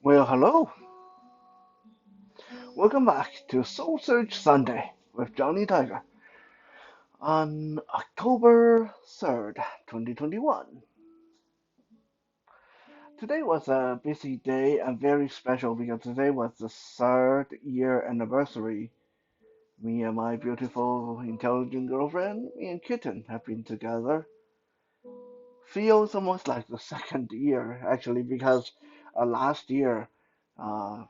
Well, hello. Welcome back to Soul Search Sunday with Johnny Tiger on October 3rd, 2021. Today was a busy day and very special because today was the third year anniversary. Me and my beautiful, intelligent girlfriend, me and Kitten, have been together. Feels almost like the second year, actually, because last year,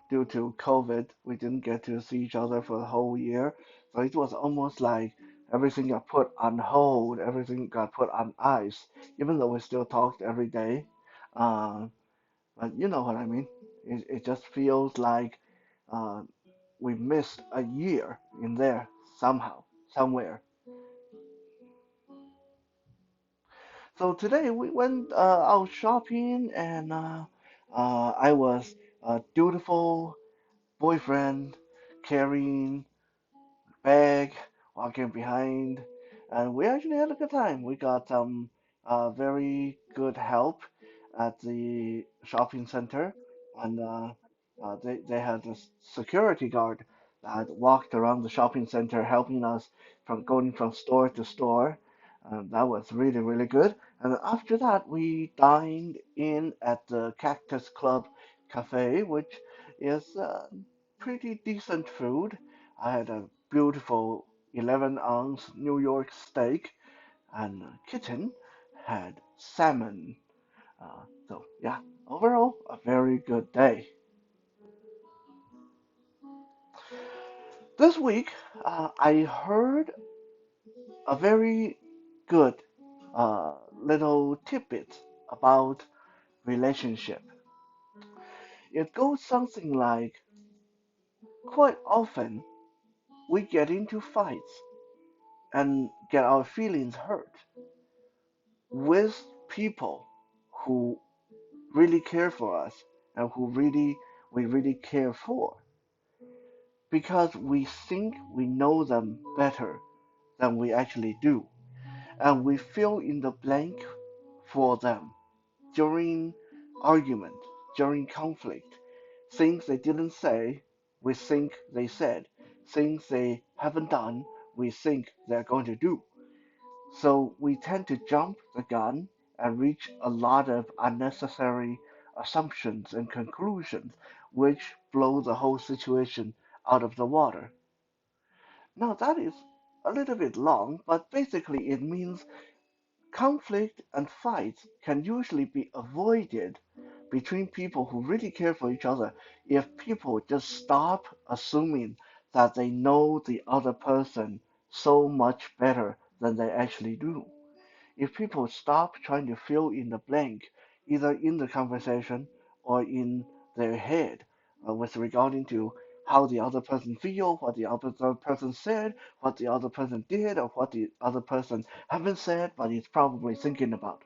due to COVID, we didn't get to see each other for the whole year. So it was almost like everything got put on hold, everything got put on ice, even though we still talked every day. Uh, but you know what I mean. It just feels like uh, we missed a year in there somehow, somewhere. So today we went out shopping, and I was a dutiful boyfriend carrying bag, walking behind, and we actually had a good time. We got very good help at the shopping center, and they had a security guard that walked around the shopping center, helping us from going from store to store. That was really good. And after that, we dined in at the Cactus Club Cafe, which is pretty decent food. I had a beautiful 11-ounce New York steak, and Kitten had salmon. So, yeah, overall, a very good day. This week, I heard a very good little tidbit about relationship. It goes something like quite often we get into fights and get our feelings hurt with people who really care for us and who we really care for because we think we know them better than we actually do, and we fill in the blank for them during argument, during conflict. Things they didn't say, we think they said. Things they haven't done, we think they're going to do. So we tend to jump the gun and reach a lot of unnecessary assumptions and conclusions, which blow the whole situation out of the water. Now, that is a little bit long, but basically it means conflict and fights can usually be avoided between people who really care for each other if people just stop assuming that they know the other person so much better than they actually do. If people stop trying to fill in the blank, either in the conversation or in their head, with regarding to how the other person feel, what the other person said, what the other person did, or what the other person haven't said but is probably thinking about.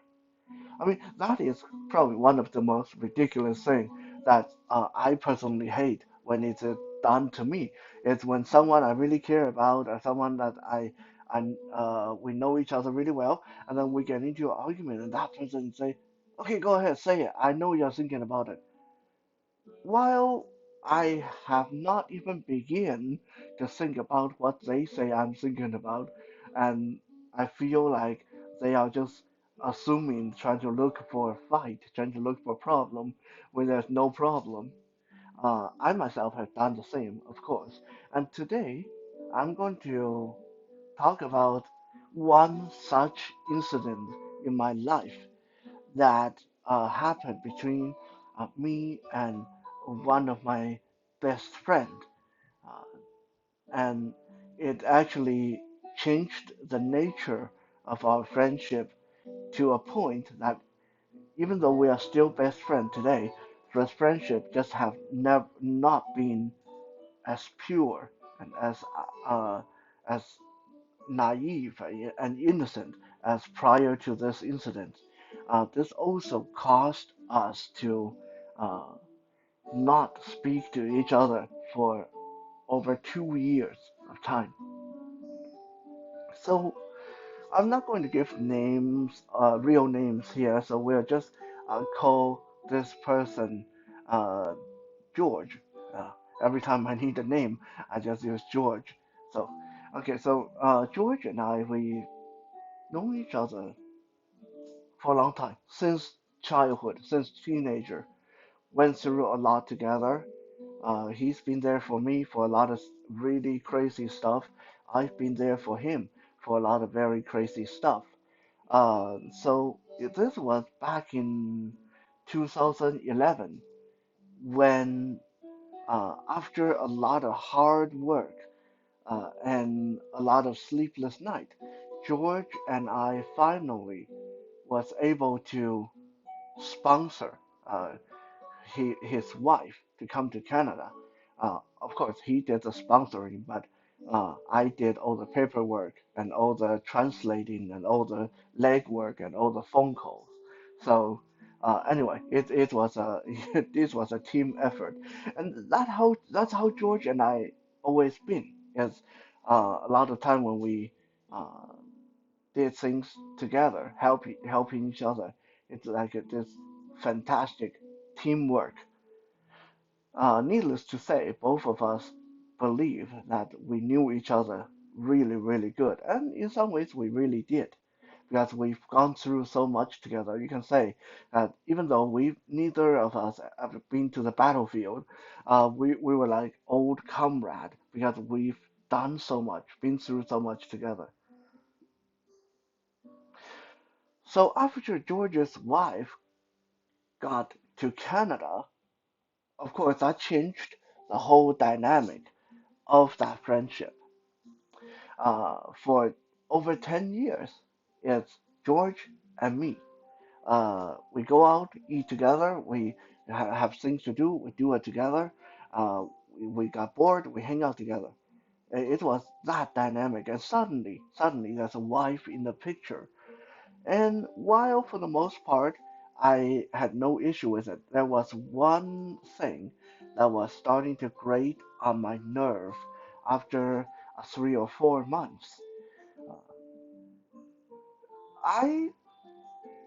I mean, that is probably one of the most ridiculous things that I personally hate when it's done to me. It's when someone I really care about or someone that we know each other really well, and then we get into an argument, and that person say, "Okay, go ahead, say it. I know you're thinking about it." While I have not even begin to think about what they say I'm thinking about, and I feel like they are just assuming, trying to look for a fight, trying to look for a problem when there's no problem. I myself have done the same, of course. And today, I'm going to talk about one such incident in my life that happened between me and one of my best friend, uh, and it actually changed the nature of our friendship to a point that even though we are still best friends today, this friendship just have never not been as pure and as naive and innocent as prior to this incident. This also caused us to uh, not speak to each other for over 2 years of time. So I'm not going to give names, real names here. So we'll just call this person uh, George. Uh, every time I need a name, I just use George. So, okay, so George and I, we know each other for a long time, since childhood, since teenager. Went through a lot together. He's been there for me for a lot of really crazy stuff. I've been there for him for a lot of very crazy stuff. So this was back in 2011 when, after a lot of hard work and a lot of sleepless night, George and I finally was able to sponsor uh, his wife to come to Canada. Of course, he did the sponsoring, but I did all the paperwork and all the translating and all the legwork and all the phone calls. So anyway, it was a this was a team effort, and that's how George and I always been. Is a lot of time when we uh, did things together, helping each other. It's like this fantastic teamwork. Needless to say, both of us believe that we knew each other really, really good, and in some ways we really did, because we've gone through so much together. You can say that even though we neither of us have been to the battlefield, we were like old comrade because we've done so much, been through so much together. So after George's wife got to Canada, of course, that changed the whole dynamic of that friendship. For over 10 years, it's George and me. We go out, eat together, we have things to do, we do it together. We got bored, we hang out together. It was that dynamic, and suddenly, there's a wife in the picture. And while for the most part I had no issue with it, there was one thing that was starting to grate on my nerve after 3 or 4 months. Uh, I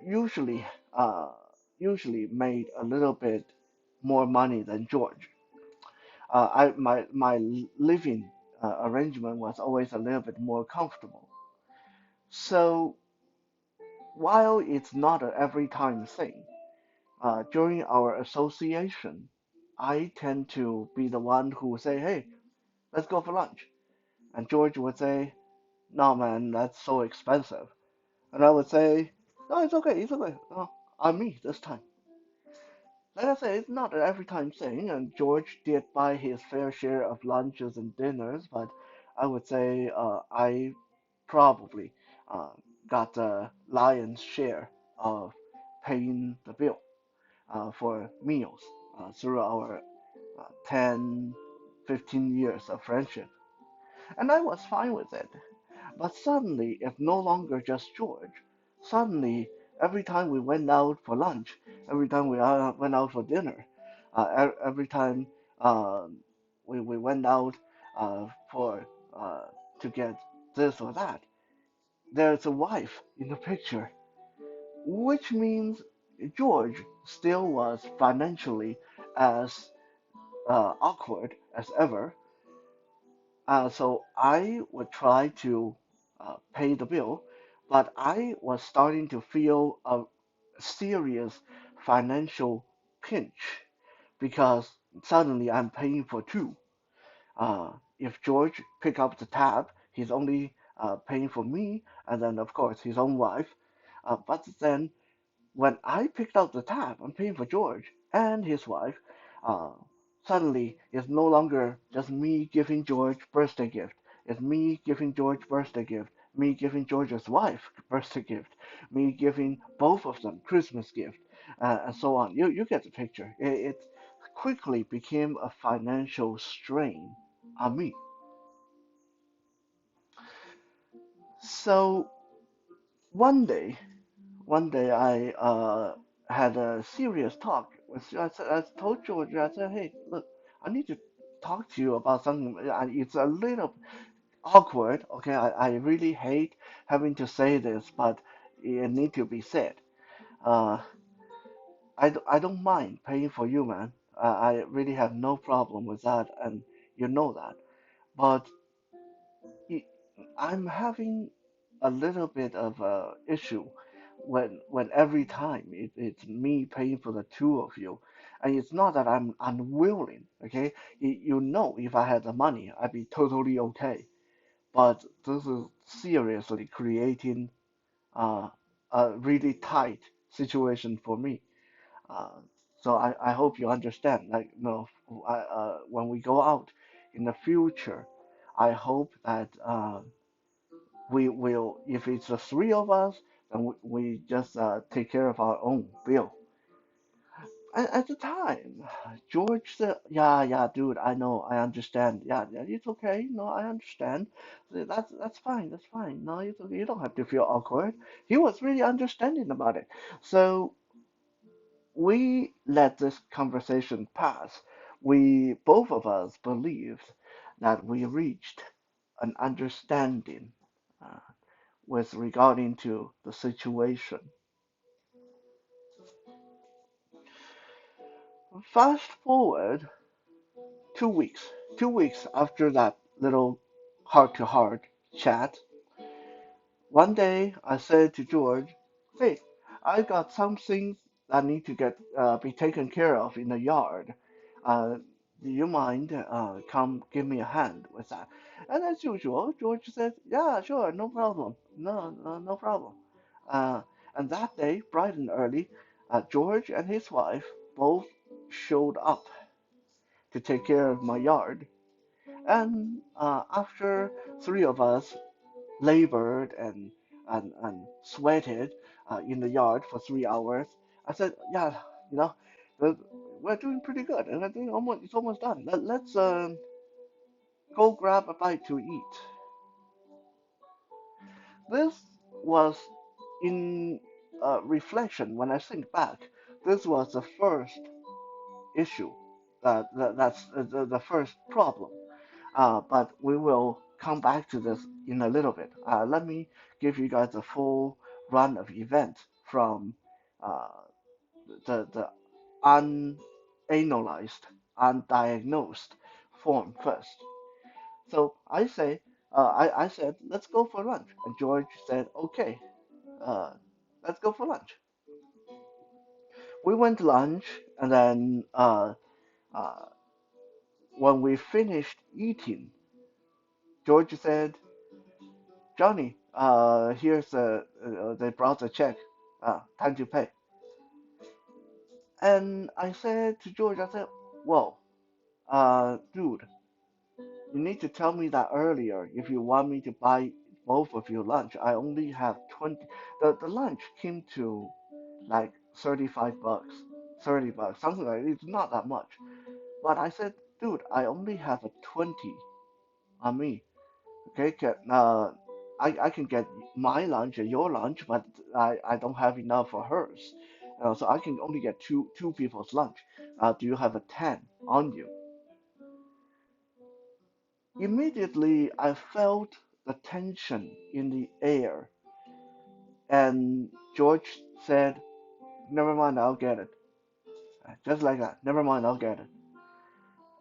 usually uh, usually made a little bit more money than George. My living arrangement was always a little bit more comfortable. So while it's not an every time thing, during our association, I tend to be the one who would say, "Hey, let's go for lunch," and George would say, "No, man, that's so expensive," and I would say, "No, it's okay. No, I'm me this time." Like I say, it's not an every time thing, and George did buy his fair share of lunches and dinners, but I would say I probably uh, got the lion's share of paying the bill for meals through our 10, 15 years of friendship. And I was fine with it. But suddenly, it's no longer just George. Suddenly, every time we went out for lunch, every time we went out for dinner, every time we went out for to get this or that, there's a wife in the picture, which means George still was financially as awkward as ever. So I would try to pay the bill, but I was starting to feel a serious financial pinch because suddenly I'm paying for two. If George pick up the tab, he's only paying for me and then of course his own wife. But then when I picked up the tab, I'm paying for George and his wife. Uh, Suddenly, it's no longer just me giving George birthday gift. It's me giving George birthday gift, me giving George's wife birthday gift, me giving both of them Christmas gift, and so on. You get the picture. It quickly became a financial strain on me. So one day, One day I had a serious talk with I told George, I said, hey, look, I need to talk to you about something. It's a little awkward, okay? I really hate having to say this, but it need to be said. Uh, I don't mind paying for you, man. I really have no problem with that, and you know that. But y- I'm having a little bit of a issue when every time it's me paying for the two of you, and it's not that I'm unwilling. Okay, you know, if I had the money, I'd be totally okay. But this is seriously creating uh, a really tight situation for me. Uh, so I hope you understand. Like, no, when we go out in the future, I hope that we will, if it's the three of us, then we just take care of our own bill. At the time, George said, "Yeah, yeah, dude, I know, I understand. Yeah, yeah, it's okay. No, I understand. That's fine. That's fine. No, it's okay. You don't have to feel awkward." He was really understanding about it. So we let this conversation pass. We both of us believed that we reached an understanding uh, with regarding to the situation. Fast forward 2 weeks. 2 weeks after that little heart-to-heart chat, one day I said to George, "Hey, I got some things that need to get be taken care of in the yard. Uh, do you mind come give me a hand with that?" And as usual, George said, "Yeah, sure, no problem. No, no, no problem." Uh, and that day, bright and early, George and his wife both showed up to take care of my yard. And after three of us labored and sweated in the yard for 3 hours, I said, "Yeah, you know, the- we're doing pretty good, and I think it's almost done. Let's go grab a bite to eat." This was in reflection when I think back. This was the first issue. That's the first problem. But we will come back to this in a little bit. Let me give you guys a full run of events from uh, the unanalyzed, undiagnosed form first. So I said, let's go for lunch. And George said, okay, uh, let's go for lunch. We went to lunch, and then uh, when we finished eating, George said, "Johnny, here's they brought the check. Time to pay." And I said to George, I said, "Whoa, dude, you need to tell me that earlier if you want me to buy both of you lunch. I only have 20. The lunch came to like $35, $30, something like it. It's not that much. But I said, dude, I only have a 20 on me. Okay, I can get my lunch and your lunch, but I don't have enough for hers. So I can only get two people's lunch. Do you have a 10 on you?" Immediately, I felt the tension in the air, and George said, "Never mind, I'll get it." Just like that, "Never mind, I'll get it."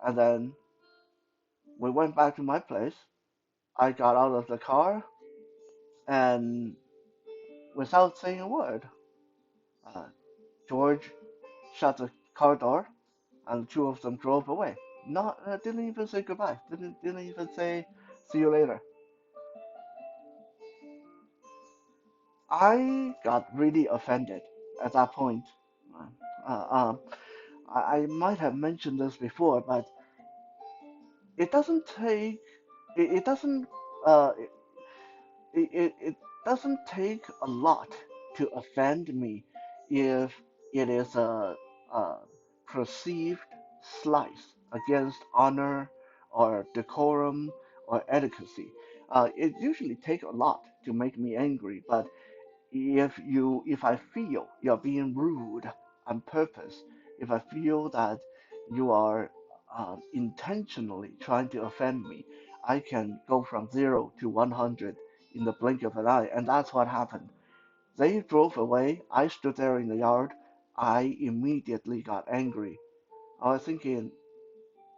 And then we went back to my place. I got out of the car, and without saying a word, uh, George shut the car door, and the two of them drove away. Not didn't even say goodbye. Didn't even say see you later. I got really offended at that point. Uh, um, I might have mentioned this before, but it doesn't take it doesn't it, it doesn't take a lot to offend me if it is a perceived slight against honor or decorum or etiquette. It usually takes a lot to make me angry, but if I feel you're being rude on purpose, if I feel that you are intentionally trying to offend me, I can go from 0 to 100 in the blink of an eye, and that's what happened. They drove away. I stood there in the yard. I immediately got angry. I was thinking,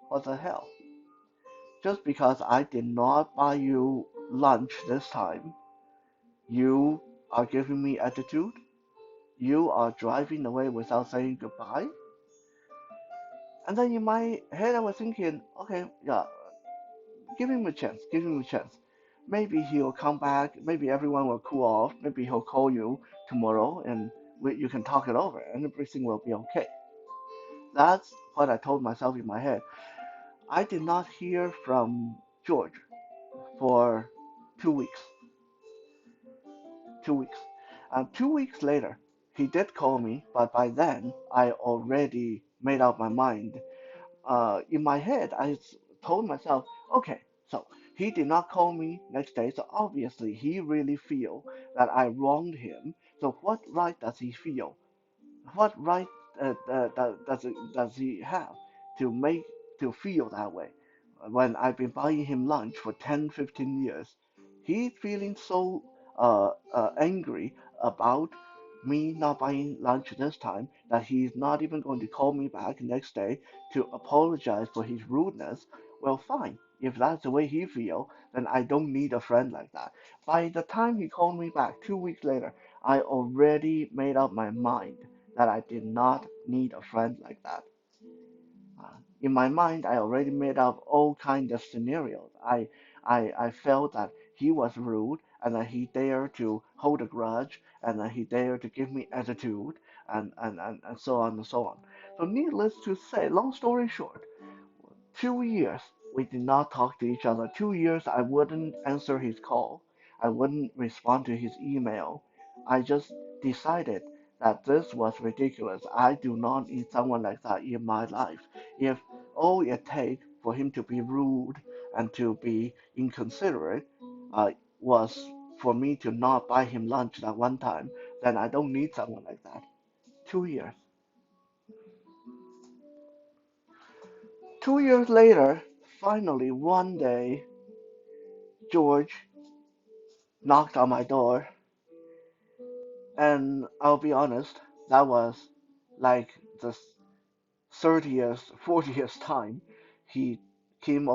what the hell? Just because I did not buy you lunch this time, you are giving me attitude? You are driving away without saying goodbye? And then in my head, I was thinking, okay, yeah, give him a chance, give him a chance. Maybe he'll come back, maybe everyone will cool off, maybe he'll call you tomorrow and you can talk it over and everything will be okay. That's what I told myself in my head. I did not hear from George for 2 weeks. 2 weeks. 2 weeks later, he did call me, but by then I already made up my mind. In my head, told myself, okay, so he did not call me next day, so obviously he really feel that I wronged him. So what right does he feel? What right does he have to make to feel that way when I've been buying him lunch for 10, 15 years? He's feeling so angry about me not buying lunch this time that he's not even going to call me back next day to apologize for his rudeness. Well, fine. If that's the way he feel, then I don't need a friend like that. By the time he called me back 2 weeks later, I already made up my mind that I did not need a friend like that. In my mind, I already made up all kinds of scenarios. I felt that he was rude and that he dared to hold a grudge and that he dared to give me attitude and so on and so on. So needless to say, long story short, 2 years we did not talk to each other. 2 years I wouldn't answer his call. I wouldn't respond to his email. I just decided that this was ridiculous. I do not need someone like that in my life. If all it takes for him to be rude and to be inconsiderate was for me to not buy him lunch that one time, then I don't need someone like that. 2 years. 2 years later, finally one day, George knocked on my door, and I'll be honest, that was like the 30th, 40th time he came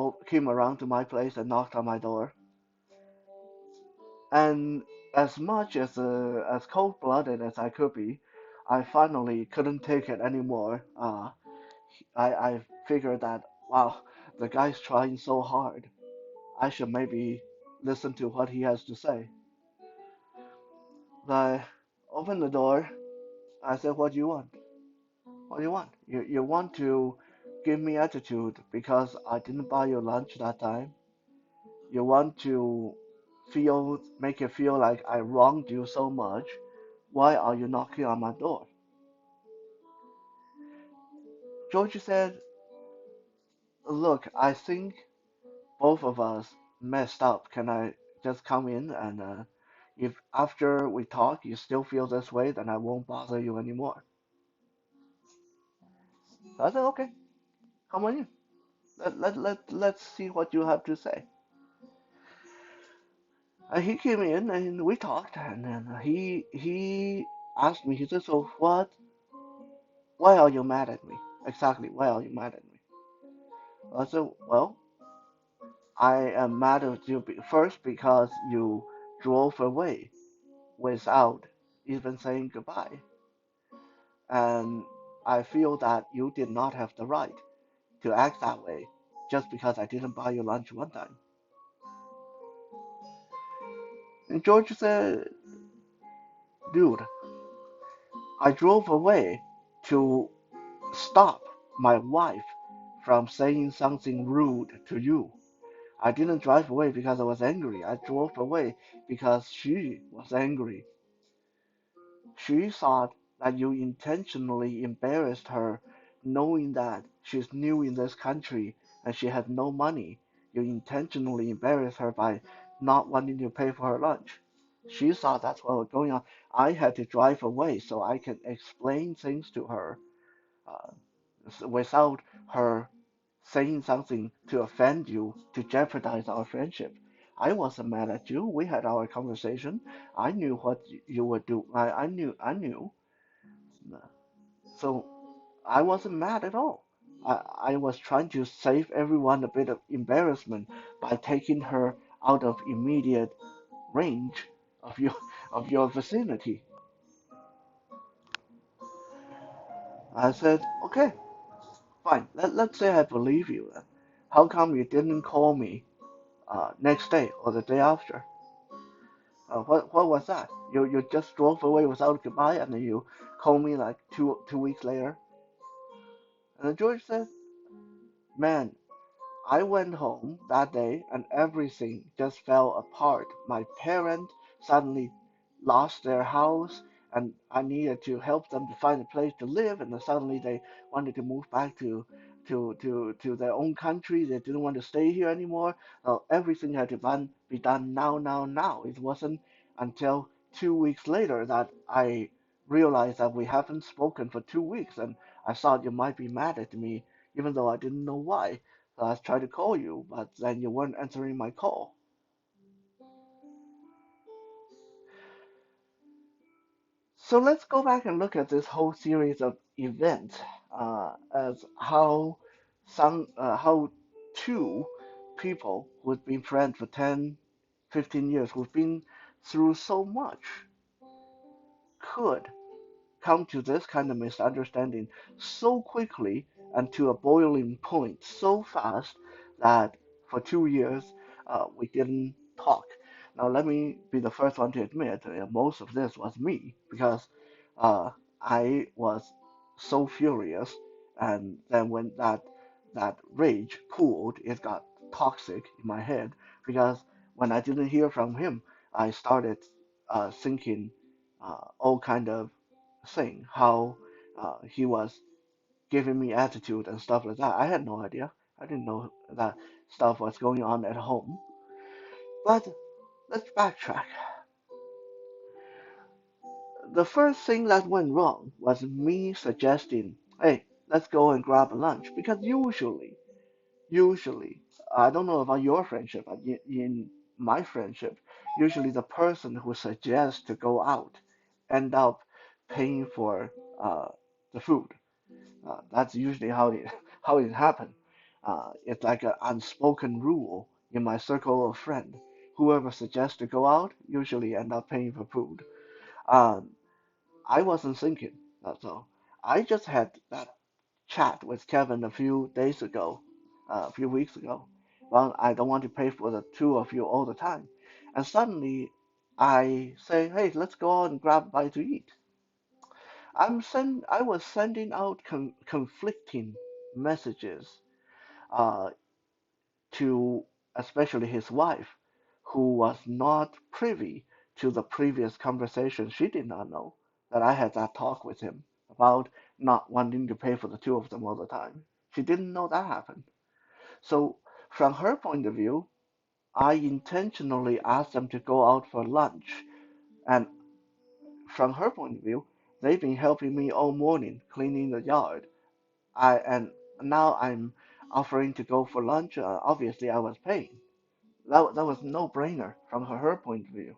around to my place and knocked on my door. And as much as cold-blooded as I could be, I finally couldn't take it anymore. I figured that wow, the guy's trying so hard. I should maybe listen to what he has to say. I opened the door. I said, "What do you want? What do you want? You want to give me attitude because I didn't buy your lunch that time? You want to make it feel like I wronged you so much? Why are you knocking on my door?" George said, "Look, I think both of us messed up. Can I just come in and if after we talk you still feel this way, then I won't bother you anymore." So I said, "Okay, come on in. Let's see what you have to say." He came in and we talked, and then he asked me. He said, "So what? Why are you mad at me? Exactly, why are you mad at me?" I said, "Well, I am mad at you first because you drove away without even saying goodbye, and I feel that you did not have the right to act that way just because I didn't buy you lunch one time." And George said, "Dude, I drove away to stop my wife from saying something rude to you. I didn't drive away because I was angry. I drove away because she was angry. She thought that you intentionally embarrassed her, knowing that she's new in this country and she had no money. You intentionally embarrassed her by not wanting to pay for her lunch. She thought that's what was going on. I had to drive away so I can explain things to her uh, without her saying something to offend you, to jeopardize our friendship. I wasn't mad at you. We had our conversation. I knew what you would do. I knew. So I wasn't mad at all. I was trying to save everyone a bit of embarrassment by taking her out of immediate range of your vicinity. I said, okay, fine. Let's say I believe you then. How come you didn't call me next day or the day after? What was that? You just drove away without goodbye, and then you called me like two weeks later. And then George said, "Man, I went home that day and everything just fell apart. My parents suddenly lost their house and I needed to help them to find a place to live and then suddenly they wanted to move back to their own country. They didn't want to stay here anymore. So everything had to be done now. It wasn't until 2 weeks later that I realized that we haven't spoken for 2 weeks and I thought you might be mad at me even though I didn't know why. So I tried to call you, but then you weren't answering my call. So let's go back and look at this whole series of events as how two people who've been friends for 10, 15 years, who've been through so much, could come to this kind of misunderstanding so quickly and to a boiling point so fast that for 2 years we didn't talk. Now, let me be the first one to admit most of this was me because I was so furious, and then when that rage cooled, it got toxic in my head because when I didn't hear from him, I started thinking all kind of thing, how he was giving me attitude and stuff like that. I had no idea. I didn't know that stuff was going on at home. But let's backtrack. The first thing that went wrong was me suggesting, hey, let's go and grab lunch. Because usually, I don't know about your friendship, but in my friendship, usually the person who suggests to go out end up paying for uh, the food. That's usually how it happened. It's like an unspoken rule in my circle of friends. Whoever suggests to go out usually end up paying for food. Um, I wasn't thinking, so I just had that chat with Kevin a few days ago, a few weeks ago. Well, I don't want to pay for the two of you all the time, and suddenly I say, hey, let's go out and grab a bite to eat. I was sending out conflicting messages uh, to especially his wife, who was not privy to the previous conversation. She did not know that I had that talk with him about not wanting to pay for the two of them all the time. She didn't know that happened. So, from her point of view, I intentionally asked them to go out for lunch. And from her point of view, they've been helping me all morning cleaning the yard. And now I'm offering to go for lunch. Obviously, I was paying. That was no brainer from her point of view.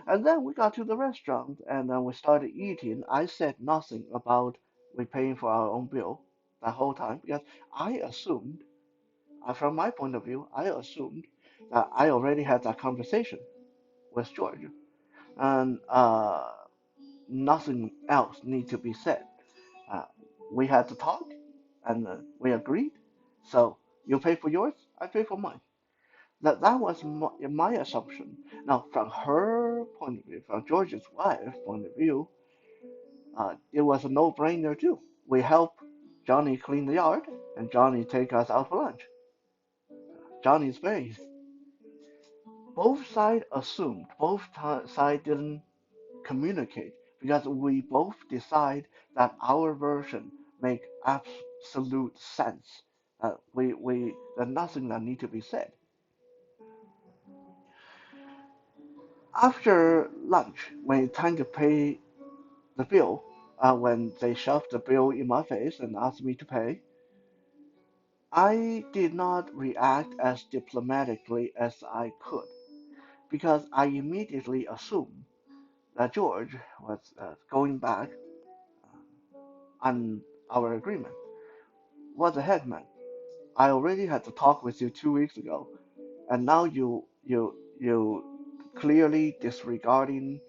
And then we got to the restaurant and then we started eating. I said nothing about we paying for our own bill the whole time because I assumed, from my point of view, I assumed that I already had that conversation with George and nothing else need to be said. Uh, we had to talk and we agreed. So you pay for yours, I pay for mine. That was my assumption. Now, from her point of view, from George's wife's point of view, it was a no-brainer too. We help Johnny clean the yard, and Johnny take us out for lunch. Johnny's paid. Both sides assumed, both sides didn't communicate because we both decide that our version make absolute sense. There's nothing that need to be said. After lunch, when it's time to pay the bill, when they shoved the bill in my face and asked me to pay, I did not react as diplomatically as I could because I immediately assumed that George was going back on our agreement. What the heck, man? I already had to talk with you 2 weeks ago, and now you clearly disregarding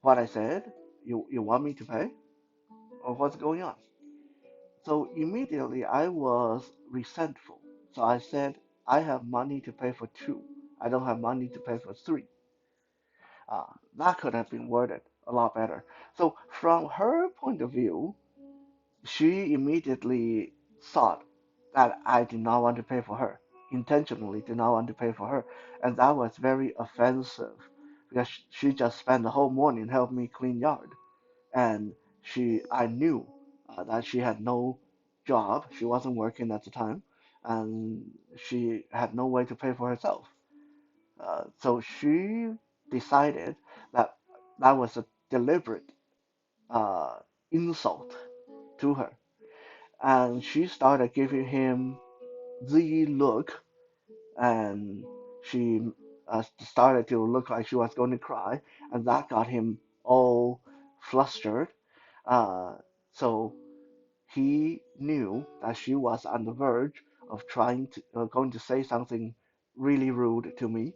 what I said. You want me to pay, or what's going on? So immediately I was resentful. So I said, I have money to pay for two. I don't have money to pay for three. Uh, that could have been worded a lot better. So from her point of view, she immediately thought that I did not want to pay for her, intentionally did not want to pay for her, and that was very offensive because she just spent the whole morning helping me clean yard, and I knew that she had no job, she wasn't working at the time, and she had no way to pay for herself. So she decided that that was a deliberate uh, insult to her, and she started giving him the look, and she started to look like she was going to cry, and that got him all flustered. Uh, so he knew that she was on the verge of trying to going to say something really rude to me.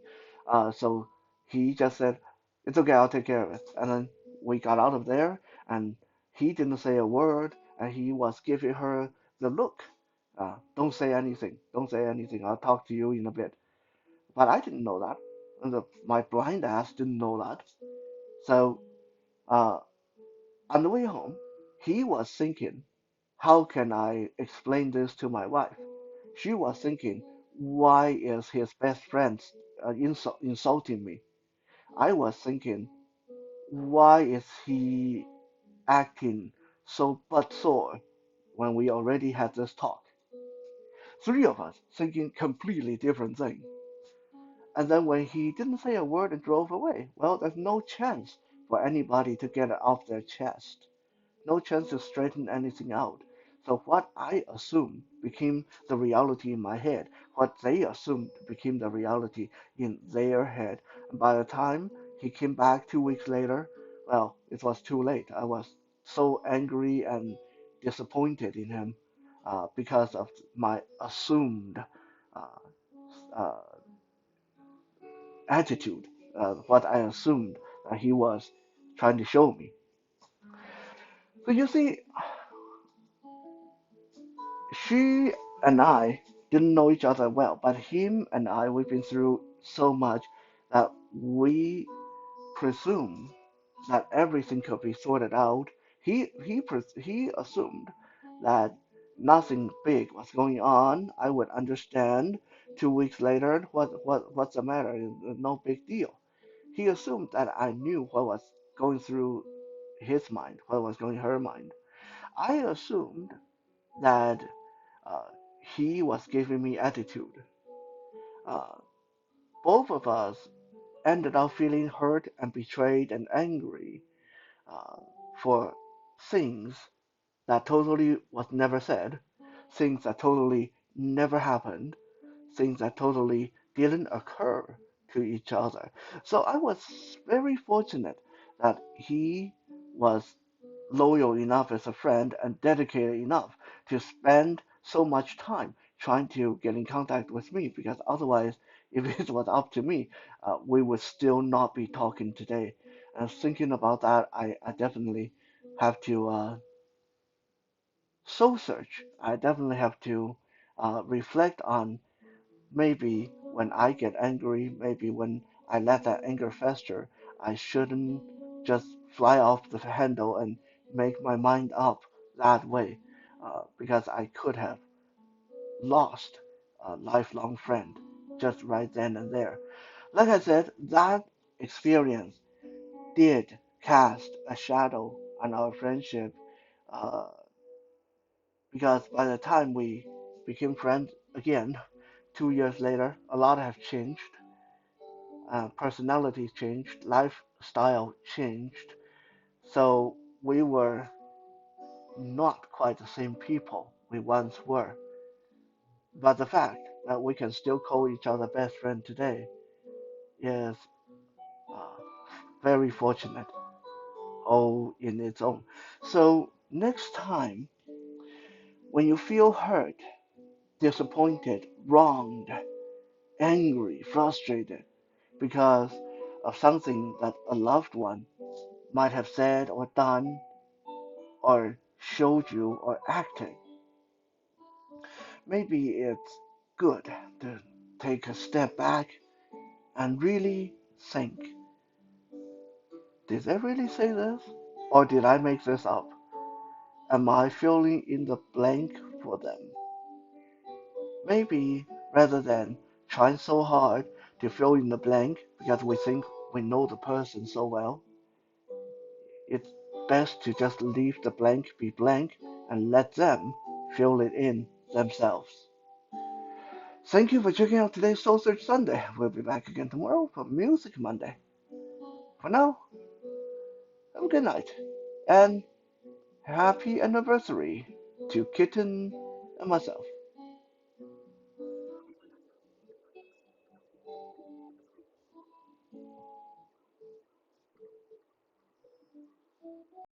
So he just said, "It's okay, I'll take care of it." And then we got out of there, and he didn't say a word, and he was giving her the look. Don't say anything. Don't say anything. I'll talk to you in a bit. But I didn't know that. And my blind ass didn't know that. So uh, on the way home, he was thinking, how can I explain this to my wife? She was thinking, why is his best friend insulting me? I was thinking, why is he acting so butt sore when we already had this talk? Three of us thinking completely different things. And then when he didn't say a word and drove away, well, there's no chance for anybody to get it off their chest. No chance to straighten anything out. So what I assumed became the reality in my head. What they assumed became the reality in their head. And by the time he came back 2 weeks later, well, it was too late. I was so angry and disappointed in him because of my assumed uh, uh, attitude, what I assumed that he was trying to show me. So you see, she and I didn't know each other well, but him and I, we've been through so much that we presume that everything could be sorted out. He assumed that nothing big was going on. I would understand. 2 weeks later, what's the matter? No big deal. He assumed that I knew what was going through his mind, what was going her mind. I assumed that uh, he was giving me attitude. Uh, both of us ended up feeling hurt and betrayed and angry uh, for things that totally was never said, things that totally never happened, things that totally didn't occur to each other. So I was very fortunate that he was loyal enough as a friend and dedicated enough to spend so much time trying to get in contact with me because otherwise, if it was up to me, we would still not be talking today. And thinking about that, I definitely have to soul search. I definitely have to reflect on maybe when I get angry, maybe when I let that anger fester, I shouldn't just fly off the handle and make my mind up that way, because I could have lost a lifelong friend just right then and there. Like I said, that experience did cast a shadow on our friendship, uh, because by the time we became friends again, 2 years later, a lot have changed. Personality changed, lifestyle changed, so we were not quite the same people we once were. But the fact that we can still call each other best friend today is uh, very fortunate, all in its own. So next time, When you feel hurt, disappointed, wronged, angry, frustrated because of something that a loved one might have said or done or showed you or acted, maybe it's good to take a step back and really think, did they really say this? Or did I make this up? Am I filling in the blank for them? Maybe rather than trying so hard to fill in the blank because we think we know the person so well, it's best to just leave the blank be blank and let them fill it in themselves. Thank you for checking out today's Soul Search Sunday. We'll be back again tomorrow for Music Monday. For now, have a good night and happy anniversary to Kitten and myself.